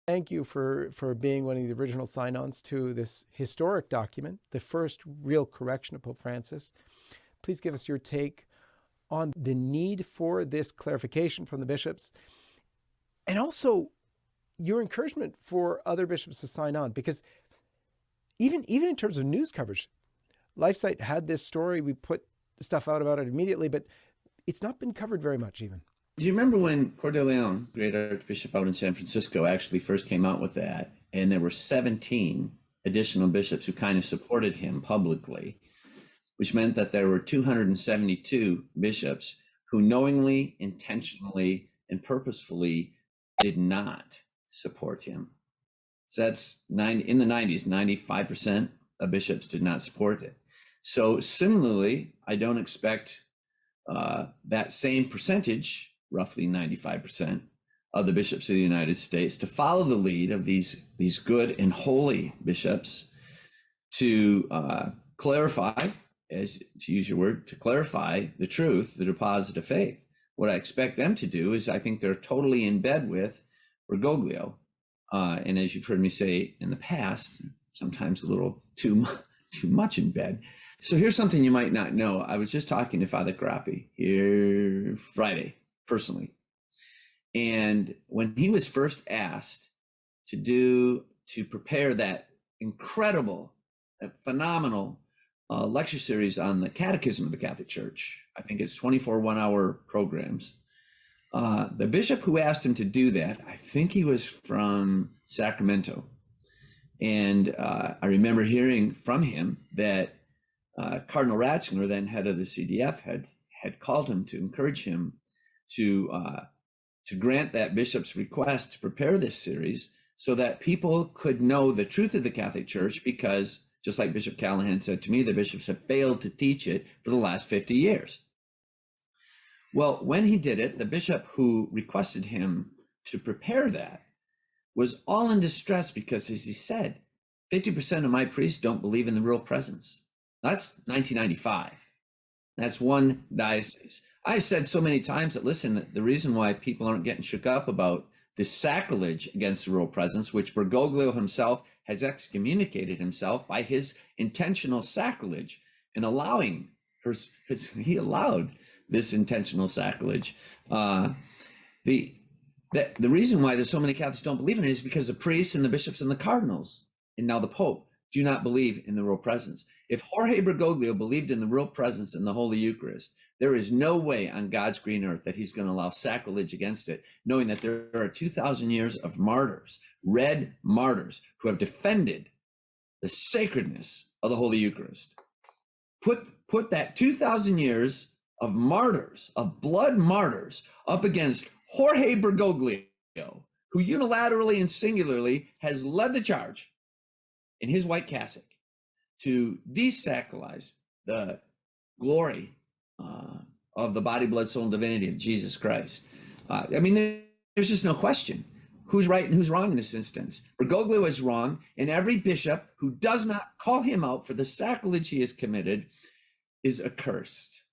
Thank you for being one of the original sign-ons to this historic document, the first real correction of Pope Francis. Please give us your take on the need for this clarification from the bishops, and also your encouragement for other bishops to sign on, because even in terms of news coverage, LifeSite had this story, we put stuff out about it immediately, but it's not been covered very much even. Do you remember when Cor de Leon, great Archbishop out in San Francisco, actually first came out with that, and there were 17 additional bishops who kind of supported him publicly, which meant that there were 272 bishops who knowingly, intentionally, and purposefully did not support him. So that's in the 90s, 95% of bishops did not support it. So similarly, I don't expect that same percentage, roughly 95% of the bishops of the United States, to follow the lead of these good and holy bishops to clarify, as to use your word, to clarify the truth, the deposit of faith. What I expect them to do is, I think they're totally in bed with Bergoglio. And as you've heard me say in the past, sometimes a little too much in bed. So here's something you might not know. I was just talking to Fr.J.Corapi here Friday, personally. And when he was first asked to prepare that incredible, phenomenal lecture series on the Catechism of the Catholic Church, I think it's 24 one-hour programs. The bishop who asked him to do that, I think he was from Sacramento. And I remember hearing from him that Cardinal Ratzinger, then head of the CDF, had called him to encourage him to grant that bishop's request to prepare this series so that people could know the truth of the Catholic Church, because just like Bishop Callahan said to me, the bishops have failed to teach it for the last 50 years. Well, when he did it, the bishop who requested him to prepare that was all in distress because, as he said, 50% of my priests don't believe in the real presence. That's 1995. That's one diocese. I said so many times that, listen, that the reason why people aren't getting shook up about this sacrilege against the real presence, which Bergoglio himself has excommunicated himself by his intentional sacrilege in allowing he allowed this intentional sacrilege. The reason why there's so many Catholics don't believe in it is because the priests and the bishops and the cardinals, and now the Pope, do not believe in the real presence. If Jorge Bergoglio believed in the real presence in the Holy Eucharist, there is no way on God's green earth that he's going to allow sacrilege against it, knowing that there are 2,000 years of martyrs, red martyrs, who have defended the sacredness of the Holy Eucharist. Put that 2,000 years of martyrs, of blood martyrs, up against Jorge Bergoglio, who unilaterally and singularly has led the charge in his white cassock to desacralize the glory of the body, blood, soul, and divinity of Jesus Christ. I mean, there's just no question who's right and who's wrong in this instance. Bergoglio is wrong, and every bishop who does not call him out for the sacrilege he has committed is accursed.